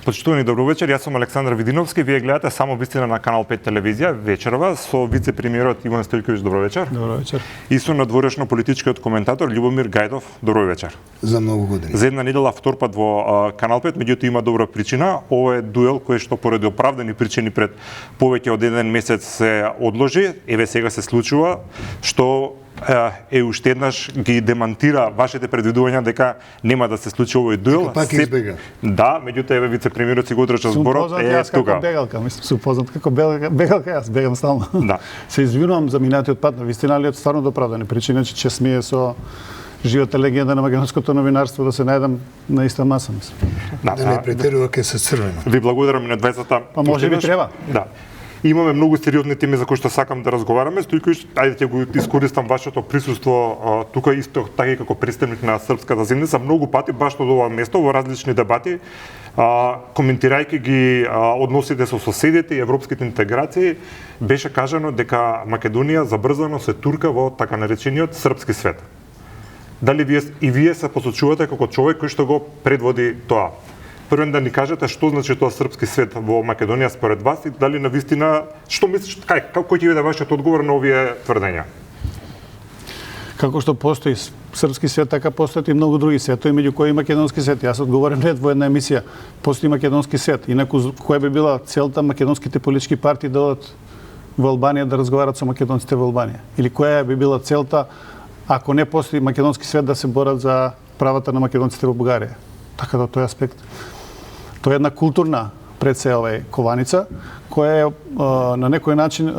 Почитувани добро вечер, јас сум Александар Видиновски, вие гледате само вистина на Канал 5 телевизија вечерова со вице-премиерот Иван Стојковиќ, добро вечер. Добро вечер. И со надворешно политичкиот коментатор Љубомир Гајдов, добро вечер. За многу години. За една недела втор пат во Канал 5, меѓутоа има добра причина. Ова е дуел кој што поради оправдани причини пред повеќе од еден месец се одложи. Еве сега се случува што уште еднаш ги демантира вашите предвидувања дека нема да се случи овој дуел. Пак избега. Да, меѓутоа еве вице-премиерот си го отрча зборот, е тука. Бегалка, мислам, сум познат како бегалка, јас бегам стално. Да. Се извинувам за минатиот пат, на вистина, али од стварно оправдани причини, че смее со живата легенда на македонското новинарство да се најдам на иста маса, мислам. Да не претерува ке се црвено. Ви благодарам на двајцата. Па може би треба. Да. Имаме многу сериозни теми за кои што сакам да разговараме. Стојковиќ, ајде ќе го искористам вашето присуство тука исто така како претставник на српската земјица многу пати баш од ова место во различни дебати, коментирајќи ги односите со соседите и европските интеграции, беше кажано дека Македонија забрзано се турка во така наречениот српски свет. Дали вие се посочувате како човек кој што го предводи тоа? Првен да ни кажете што значи тоа српски свет во Македонија според вас и дали навистина, што мислиш, како ќе биде вашиот одговор на овие тврдења? Како што постои српски свет, така постојат и многу други светови, меѓу кои и македонски свет. Јас одговорам ред во една емисија. Постои македонски свет. Инаку која би била целта македонските политички партии да одат во Албанија да разговарат со македонците во Албанија? Или која би била целта ако не постои македонски свет да се борат за правата на македонците во Бугарија? Така да тој аспект. Тоа е една културна пред се кованица, која на некој начин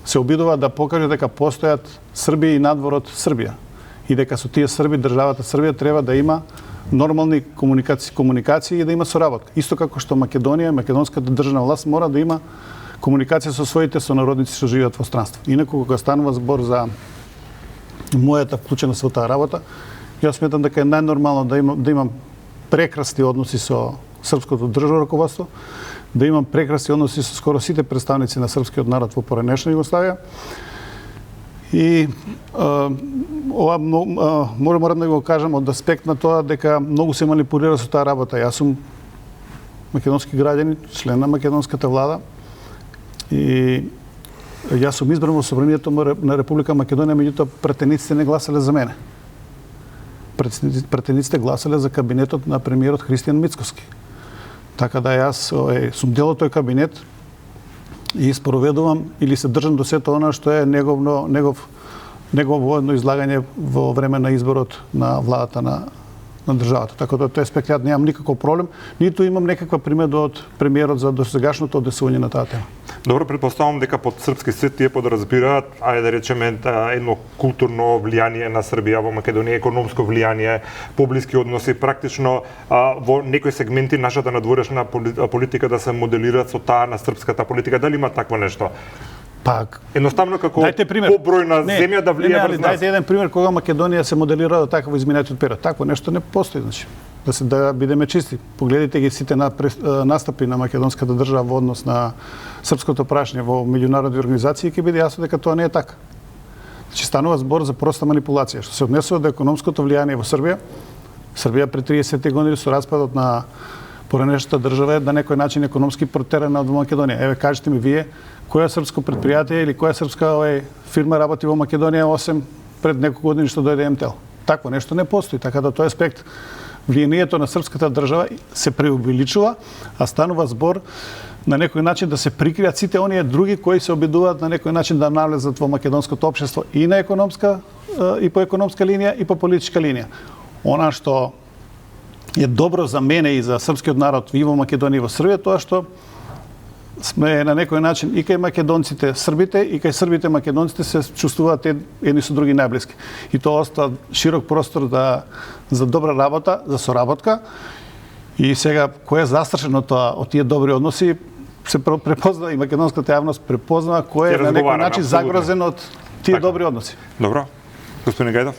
се обидува да покаже дека постојат Срби и надвор од Србија. И дека со тие Срби државата Србија треба да има нормални комуникации и да има соработка. Исто како што Македонија, македонската државна власт мора да има комуникација со своите сонародници што живеат во странство. Инаку кога станува збор за мојата вклученост во таа работа, јас сметам дека е најнормално да имам прекрасни односи со српското државно раководство, да имам прекрасни односи со скоро сите представници на српскиот народ во поранешна Југославија. И ова морам да го кажам од аспект на тоа дека многу се манипулира со таа работа. Јас сум македонски граѓанин, член на македонската влада и јас сум избран во собранието на Република Македонија, меѓутоа пратениците не гласале за мене. Пратениците гласале за кабинетот на премиерот Христијан Мицкоски. Така да јас сум дел од тој кабинет и спроведувам или се држам до сето она што е негово воено излагање во време на изборот на владата на државата. Така да тој аспект јас немам никаков проблем, ниту имам некаква примедба од премиерот за досегашното однесување на таа тема. Добро, предпоставам дека под српски свет тие подразбираат, ајде да речеме, едно културно влијание на Србија во Македонија, економско влијание, поблиски односи, практично во некои сегменти нашата надворешна политика да се моделираат со таа на српската политика. Дали има такво нешто? Пак. Едноставно како побројна земја да влијае врз нас. Дајте еден пример кога Македонија се моделира така во изминатиот период. Такво нешто не постои, значи. Да бидеме чисти. Погледнете ги сите настапи на македонската држава во однос на српското прашање во меѓународни организации и ќе биде јасно дека тоа не е така. Значи станува збор за проста манипулација. Што се однесува до економското влијание во Србија, Србија пред 30 години со распадот на поранешната држава е на некој начин економски протерана од Македонија. Еве кажете ми вие, која српско предпријатие или која српска фирма работи во Македонија осем пред неколку години што дојде МТЛ? Такво нешто не постои, така да тој аспект влијанието на српската држава се преувеличува, а станува збор на некој начин да се прикријат сите оние други кои се обидуваат на некој начин да навлезат во македонското општество и на економска и по економска линија и по политичка линија. Она што е добро за мене и за српскиот народ и во Македонија и во Србија, тоа што сме на некој начин и кај македонците србите и кај србите македонците се чувствуваат едни со други најблиски. И тоа остава широк простор за добра работа, за соработка. И сега кој е застрашен од тоа, од тие добри односи, се препозна и македонската јавност препозна кој е на некој начин загрозен од тие добри односи. Добро. Господин Гајдов.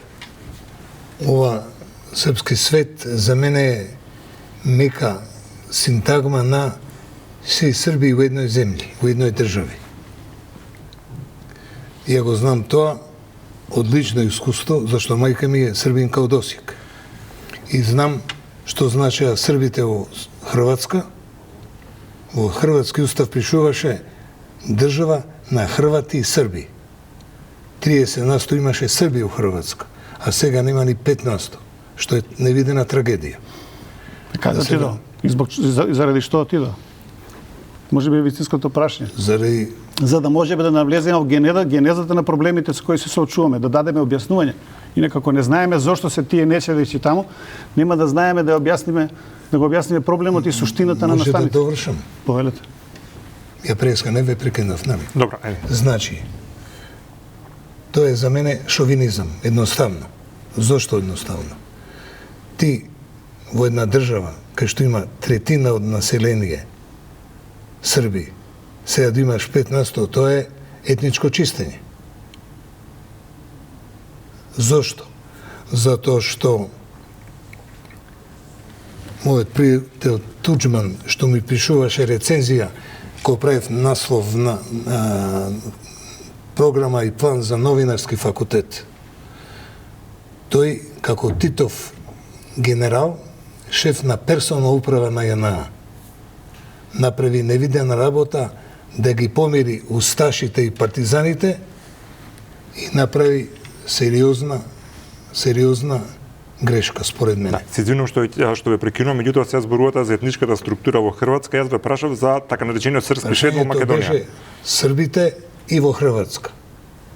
Ова српски свет за мене е мека синтагма на се Срби во едној земји, во едној држави. Ја го знам тоа од лично искуство, зашто мајка ми е србинка од Осијак. И знам што значеа србите во Хрватска Во Хрватски устав пишуваше држава на Хрвати и Срби. 30% имаше Срби во Хрватска, а сега нема ни 15%, што е невидена трагедија. Така да ти до? Заради што ти до? Може би е вистинското прашање. Заради За да можеме да навлеземе во генезата на проблемите со кои се соочуваме, да дадеме објаснување. Инаку ако не знаеме зошто се тие нечевици таму, нема да знаеме да го објасниме проблемот и суштината на може да настаните. довршам. Повелете. Ја преска не ве прекинав, нали? Добро, ајде. Значи, тоа е за мене шовинизам, едноставно. Зошто едноставно? Ти во една држава кај што има третина од население Срби, сега да имаш 15%, тоа е етничко чистење. Зошто? Затоа што мојот пријател Туџман, што ми пишуваше рецензија, кој правев наслов на програма и план за новинарски факултет. Тој, како Титов генерал, шеф на персонална управа на JNA, направи невидена работа да ги помири усташите и партизаните и направи сериозна грешка, според мене. Да, се извинувам што ве прекинувам, меѓутоа се зборувате за етничката структура во Хрватска, јас ве прашав за така наречениот српски швед во Македонија. Беше Србите и во Хрватска.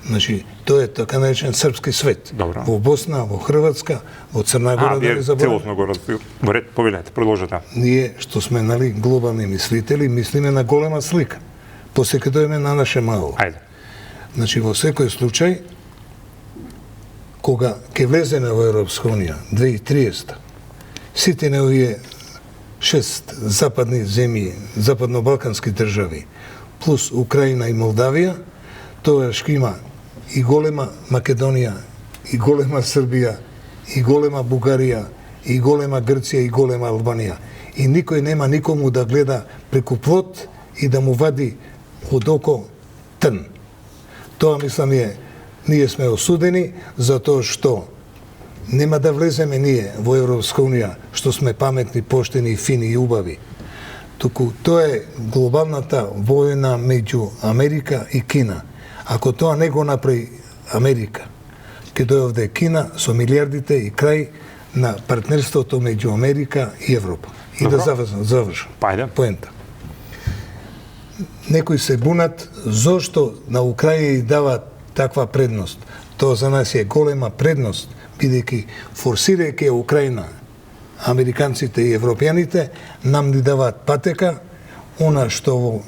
Значи, тоа е така наречен српски свет. Добро. Во Босна, во Хрватска, во Црна Гора, да не забораваме. Целосно го во ред, повелете, продолжете. Ние, што сме, нали, глобални мислители, мислиме на голема слика. После ќе дојдеме на наше мало. Ајде. Значи, во секој случај, кога ќе влеземе во Европска Унија, 2030, сите неовие 6 западни земји, западно-балкански држави, плюс Украина и Молдавија, тоа ќе има и голема Македонија, и голема Србија, и голема Бугарија, и голема Грција, и голема Албанија. И никој нема никому да гледа преку плот и да му вади од око трн. Тоа, мислам, ние сме осудени затоа што нема да влеземе ние во Европска Унија, што сме паметни, поштени, фини и убави. Туку тоа е глобалната војна меѓу Америка и Кина. Ако тоа не го направи Америка, ќе дојде Кина со милиардите и крај на партнерството меѓу Америка и Европа. И Добро. да завршам. Ајде. Поента. Некои се бунат зошто на Украина дава таква предност. Тоа за нас е голема предност, бидејќи форсирајќи Украина, американците и европјаните нам ни даваат патека, она што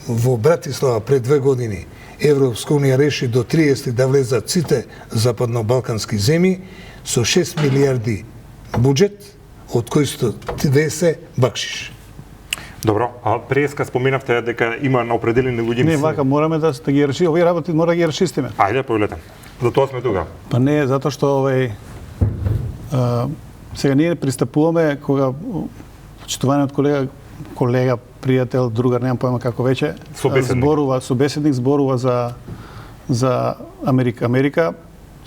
во Братислава пред 2 години Европска Унија реши до 30 да влезат сите западно-балкански земји со 6 милиарди буџет, од кои 2 бакшиш. Добро, а преска споменавте дека има на определени луѓе. Не, вака мораме да ги реши, овие работи мора да ги рашистиме. Ајде, повелете. За тоа сме тука. Па не, затоа што сега ние пристапуваме кога почитуваниот колега, пријател, другар, немам појма како веќе, собеседник зборува за Америка. Америка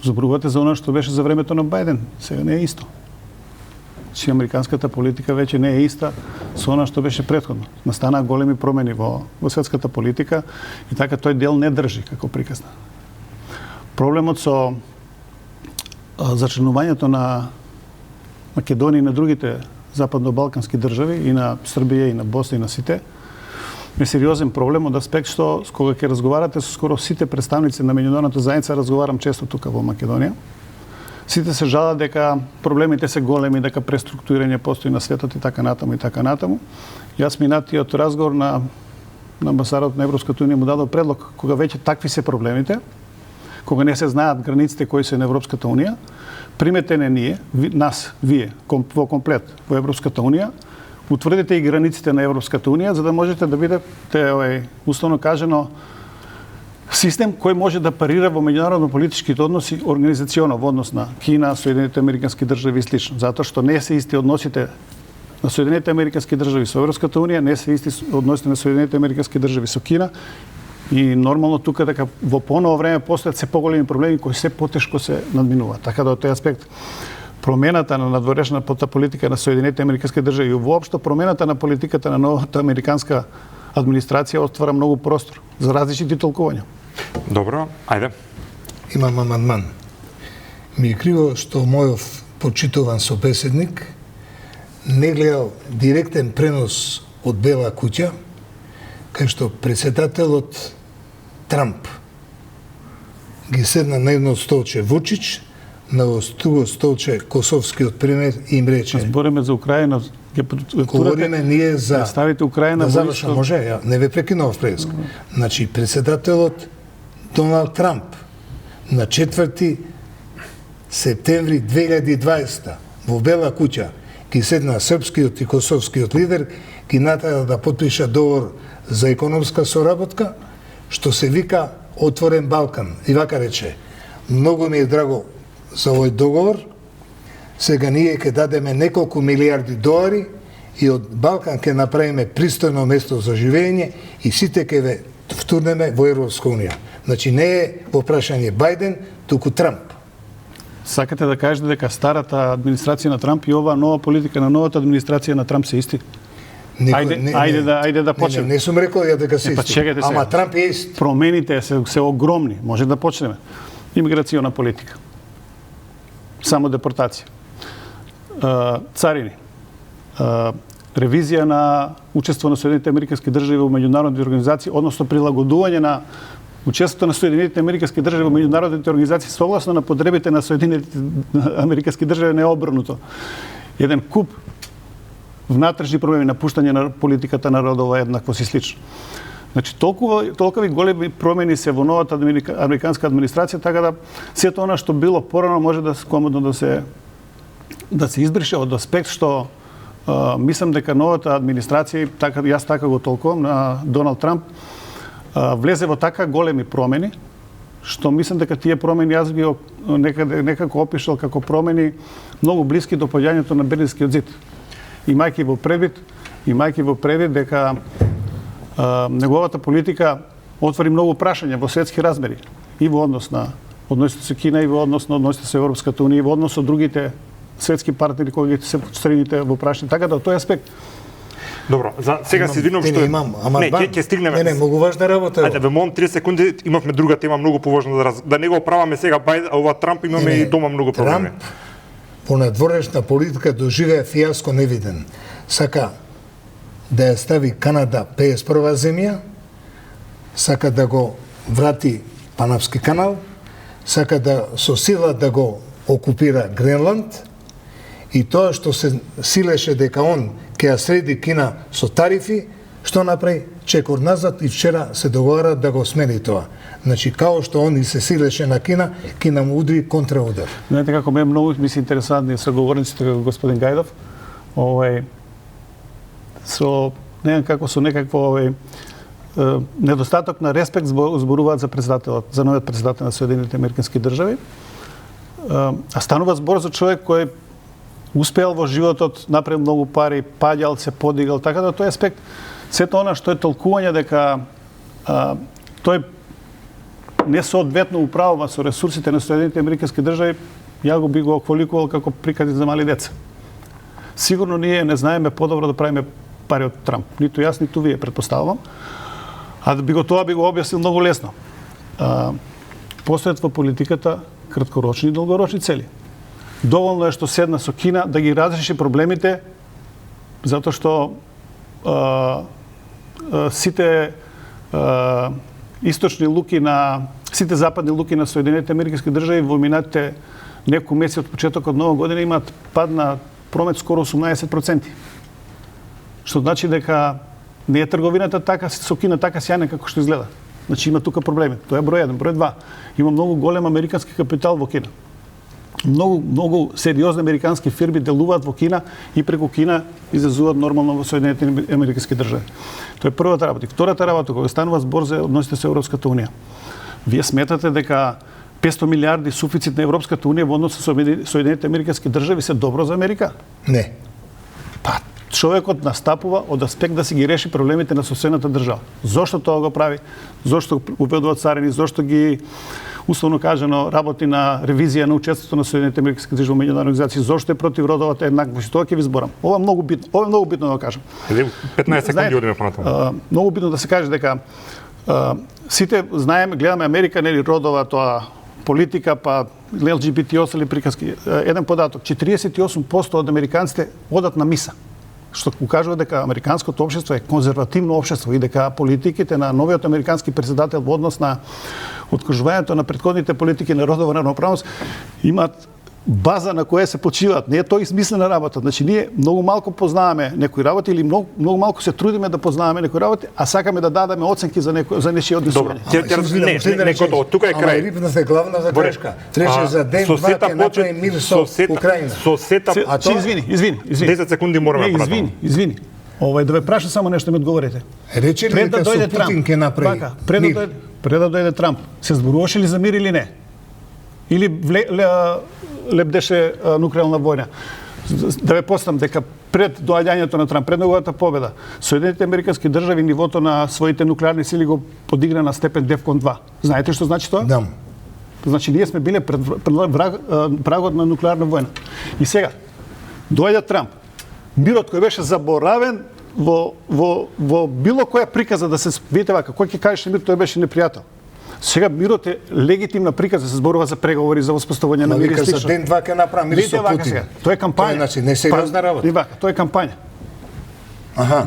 зборувате за она што беше за времето на Бајден. Сега не е исто. Че американската политика веќе не е иста со она што беше претходно. Настанаа големи промени во светската политика и така тој дел не држи како приказна. Проблемот со зачленувањето на Македонија и на другите западно-балкански држави, и на Србија, и на Босна, и на сите, е сериозен проблем од аспект што кога ќе разговарате со скоро сите представници на меѓународната заедница, разговарам често тука во Македонија, сите се жалат дека проблемите се големи, дека преструктурирање постои на светот и така натаму и така натаму. Јас минатиот разговор на амбасадорот на Европската унија му дадов предлог, кога веќе такви се проблемите, кога не се знаат границите кои се на Европската унија, примете не вие, во комплет во Европската унија, утврдите и границите на Европската унија, за да можете да бидете, условно кажано, систем кој може да парира во меѓународно политичките односи организационо во однос на Кина, Соединените американски држави и слично, затоа што не се исти односите на Соединените американски држави со Европската унија, не се исти односите на Соединените американски држави со Кина. И нормално тука дека во поново време постојат се поголеми проблеми кои се потешко се надминуваат. Така да од тој аспект промената на надворешната политика на Соединените американски држави и воопшто промената на политиката на новата американска администрација отвара многу простор за различни толкувања. Добро, ајде. Имам амандман. Ми е криво што мојов почитуван собеседник не гледал директен пренос од Бела куќа, кај што председателот Трамп ги седна на едно столче Вучич, на друго столче косовскиот премиер и им рече. Збориме за Украина. Говориме ние за... Представите Украина... Да завршам, може? Ја не ве прекинував преска. Значи, председателот Доналд Трамп на 4 септември 2020 во Бела куќа ги седна српскиот и косовскиот лидер, ги натаја да подпиша договор за економска соработка, што се вика Отворен Балкан. И вака рече, многу ми е драго за овој договор, сега ние ќе дадеме неколку милиарди долари и од Балкан ќе направиме пристојно место за живење и сите ќе ве втурнеме во Европска унија. Значи не е во прашање Бајден, туку Трамп. Сакате да кажете дека старата администрација на Трамп и оваа нова политика на новата администрација на Трамп се исти? Ајде да почнеме. Не сум рекол ја дека се исти. Ама Трамп е ист. Промените се огромни. Може да почнеме. Имиграциона политика. Само депортација. Царини. Ревизија на учество на Соединените американски држави во меѓународни организации, односно прилагодување на учеството на Соединените американски држави во меѓународните организации согласно на потребите на Соединените американски држави, не обрнуто. Еден куп внатрешни проблеми, напуштање на политиката народова еднаквост и слично. Значи, толкови големи промени се во новата американска администрација, така да сето она што било порано може да комодно да се избрише од аспект што мислам дека новата администрација, јас така го толкувам, на Доналд Трамп, влезе во така големи промени, што мислам дека тие промени јас ги некако опишал како промени многу блиски до паѓањето на Берлинскиот зид. Имајќи во предвид дека неговата политика отвори многу прашања во светски размери и во однос на односите со Кина и во однос на односите со Европската унија и во однос со другите светски партнери кои се страните во прашање. Така да, тој аспект. Добро, сега се извинувам што ќе стигнеме. Не, многу важна работа. Ајде, ве молам 30 секунди, имавме друга тема многу поважна да не го праваме сега ова Трамп, имаме и дома многу проблеми. Трамп во надворешна политика доживеа фијаско невиден. Сака да ја стави Канада 51 земја, сака да го врати Панамски канал, сака да со сила да го окупира Гренланд, и тоа што се силеше дека он ќе ја среди Кина со тарифи, што направи? Чекор назад и вчера се договара да го смени тоа. Значи, као што он и се силеше на Кина, Кина му удри контраудар. Знаете како ме многу ми се интересантни соговорниците како господин Гајдов, со некакво недостаток на респект зборуваат за председателот, за новиот председател на Соединените американски држави. А станува збор за човек кој успеал во животот, направил многу пари, паѓал, се подигал, така да тој аспект, сето она што е толкување дека тој несоодветно управува со ресурсите на Соединените американски држави, ја го би го окваликувал како приказни за мали деца. Сигурно ние не знаеме подобро да правиме пари од Трамп. Ниту јас, ниту вие, предпоставувам. А тоа би го објаснил многу лесно. Постојат во политиката краткорочни и долгорочни цели. Доволно е што седна со Кина да ги разреши проблемите, затоа што сите источни луки сите западни луки на Соединените американски држави во минатите неколку месеци од почетокот нова година имаат пад на промет скоро 18%. Што значи дека не е трговината така со Кина така сјајна како што изгледа. Значи има тука проблеми. Тоа е број 1, број 2. Има многу голем американски капитал во Кина. Многу сериозни американски фирми делуваат во Кина и преку Кина излезуваат нормално во Соединените американски држави. Тоа е првата работа. Втората работа, кога станува збор за односите со Европската унија. Вие сметате дека 500 милиарди суфицит на Европската унија во однос со Соединените американски држави се добро за Америка? Не. Па, човекот настапува од аспект да си ги реши проблемите на соседната држава. Зошто тоа го прави? Зошто уведува царини? Зошто ги условно кажано, работи на ревизија на учеството на Соединените американски држави во меѓународни организации, зошто е против родовата еднаквост. Тоа ќе ви зборам. Ова е многу битно. Ова е многу битно да кажам. 15 секунди одиме понатаму. Многу битно да се каже дека сите знаеме, гледаме Америка, нели родова тоа политика, па ЛГБТ остали приказки. Еден податок, 48% од американците одат на миса, што укажува дека американското општество е конзервативно општество и дека политиките на новиот американски претседател во однос на откажувањето на претходните политики на родова равноправност имаат база на која се почиваат. Не е тоа измислена работа. Значи ние многу малку познаваме некои работи или многу малку се трудиме да познаваме некои работи, а сакаме да дадеме оценки за нечие однесување. Некото тука е крај. Липната е главната грешка. Треше за ден-два ќе направи мир со Украина. Извини. 10 секунди мораме понатаму. Извини. Да ве праша само нешто ми одговорите. Рече ли дека со Путин ќе направи мир? Пред да дојде Трамп, се зборуваше ли за мир или не? Или лебдеше нуклеарна војна? Да ве постам дека пред доаѓањето на Трамп, пред неговата победа, Соединените американски држави нивото на своите нуклеарни сили го подигна на степен Девкон 2. Знаете што значи тоа? Да. Значи ние сме биле пред прагот на нуклеарна војна. И сега доаѓа Трамп. Мирот кој беше заборавен во било која приказа да се видите вака, кој ќе кажеше мир, тој беше непријател. Сега мирот е легитимна приказа, се зборува за преговори за воспоставување на мир и слично. За ден-два ќе направи мир со Путин. Тоа е кампања. Тоа е значи несериозна работа. Тоа е кампања.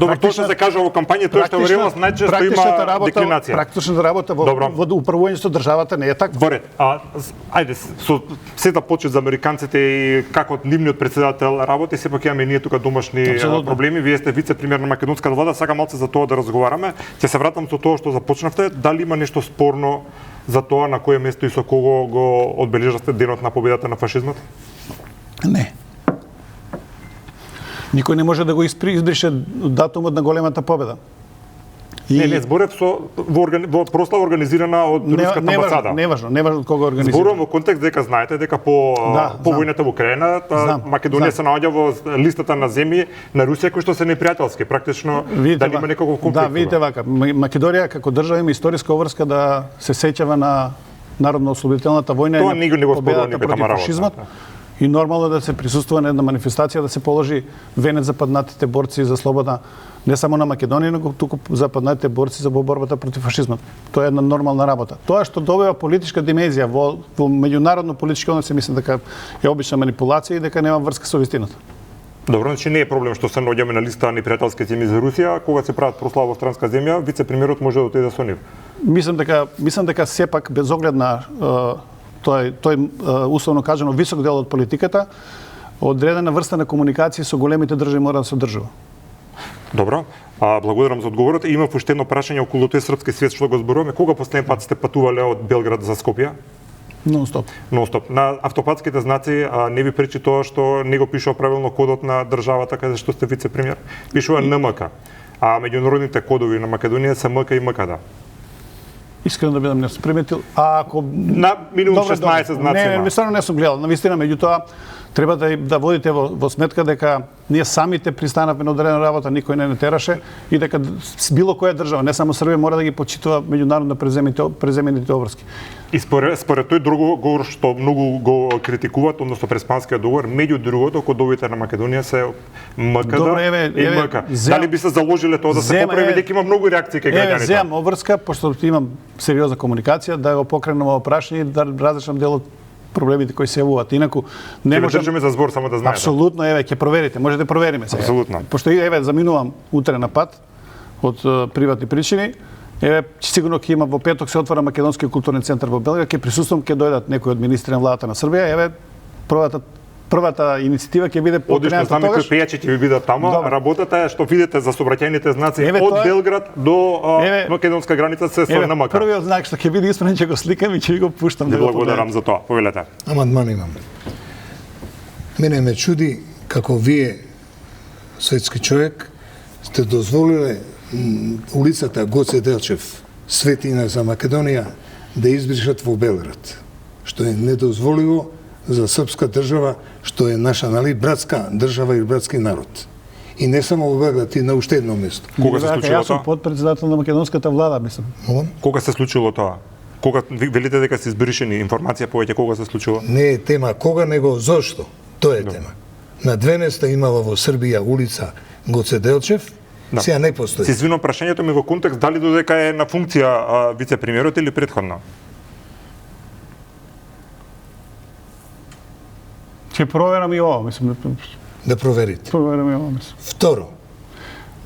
Добро, тоа што се кажа во кампања, тоа што во реалност најчесто има деклинација. Практичната работа во управувањето со државата не е така. Во ред. Ајде, со сета почет за американците и како нивниот претседател работи, сепак имаме ние тука домашни проблеми. Вие сте вице-премиер на македонската влада, сакам малце за тоа да разговараме. Ќе се вратам со тоа што започнавте. Дали има нешто спорно за тоа на кое место и со кого го одбележавте денот на победата на фашизмот? Не. Никој не може да го избрише датумот на големата победа. Не, зборев во прослава организирана од руската амбасада. Неважно од кого организира. Зборувам во контекст дека знаете дека по војната во Украина, Македонија се наоѓа во листата на земји на Русија кои што се непријателски, практично дали има некаков конфликт. Да, видите вака, Македонија како држава има историска обврска да се сеќава на народно-ослободителната војна и на победата против фашизмот. И нормално да се присуствува на една манифестација, да се положи венец за паднатите борци за слобода, не само на Македонија, но туку за паднатите борци за борбата против фашизмот. Тоа е една нормална работа. Тоа што добива политичка димензија во меѓународно политички односи, мислам дека е обична манипулација и дека нема врска со вистината. Добро, значи не е проблем што се наоѓаме на листа непријателски земји за Русија, кога се прават прослава во странска земја, вице-премиерот може да отиде со нив. Мислам дека сепак без оглед на тој условно кажано висок дел од политиката, одредена врста на комуникација со големите држави мора да се одржува. Добро. Благодарам за одговорот. Има уште едно прашање околу тој српски свет што го зборуваме. Кога последен пат сте патувале од Белград за Скопје? Нон-стоп. На автопатските знаци не ви пречи тоа што не го пишува правилно кодот на државата каде што сте вице-премиер. Пишува НМК. А меѓународните кодови на Македонија се МК и МКД. Искрено да бидам, не сум приметил. Ако на минимум 16 знаци. Не, стварно не сум гледал. Навистина, меѓутоа треба да водите во сметка дека ние самите пристанавме на одредена работа, никој не тераше и дека било која држава, не само Србија, мора да ги почитува меѓународно преземените обврски. И според тој договор што многу го критикуваат, односно Преспанскиот договор, меѓу другото кодовите на Македонија се МКД и МК. Дали би се заложиле тоа да се поправи, дека има многу реакции кај граѓаните? Земам обврска, пошто имам сериозна комуникација, да го покренам ова прашање и да разрешам дел од проблемите кои се јавуваат. Инаку не можам. Држиме за збор само да знаете. Апсолутно, ќе проверите, може да провериме сега. Апсолутно. Пошто заминувам утре на пат од приватни причини. Сигурно ќе има во петок се отвара Македонскиот културен центар во Белград, ќе присуствувам, ќе дојдат некои од министри на владата на Србија. Првата иницијатива ќе биде одлично, знаме кои пејачи ќе ви бидат тамо. Работата е што видите за сообраќајните знаци од Белград до македонска граница се со НМК. Првиот знак што ќе биде исправен, ќе го сликам и ќе ви го пуштам. Благодарам за тоа. Повелете. Амандман имам. Мене ме чуди како вие, светски човек, сте дозволиле улицата Гоце Делчев, светина за Македонија, да избришат во Белград, што е недозволиво за српска држава, што е наша, братска држава и братски народ. И не само во Белград, и на уште едно место. Кога се случило тоа? Јас сум подпредседател на македонската влада, мислам. Кога се случило тоа? Кога велите дека се избришени информација повеќе кога се случува? Не е тема кога, него зошто. Тоа е тема. На две места имало во Србија улица Гоце Делчев, сега не постои. Се извинувам, прашањето ми во контекст дали додека е на функција вице-премиерот или претходно? Ќе проверам и ова, мислам. Да проверите. Проверам и ова, мислам. Второ,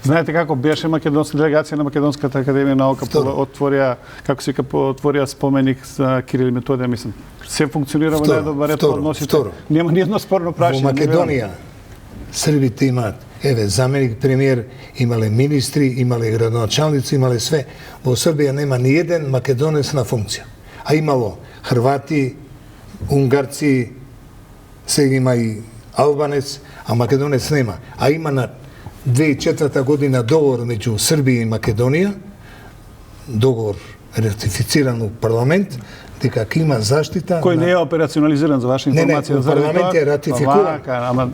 Знаете како беше македонска делегација на Македонската академија наука отворија, како се вика, отворија споменик за Кирил и Методија, мислам. Се функционира во најдобар ред по односите. Нема ни едно спорно прашање. во Македонија србите имаат заменик премиер, имале министри, имале градоначалници, имале све. Во Србија нема ни еден македонец на функција. А имало хрвати, унгарци, сега има и албанец, а македонец нема. А има на 2004 година договор меѓу Србија и Македонија, договор ратифициран у парламент, дека има заштита кој не е операционализиран за ваша информација. Не, парламент е ратификуван. Ама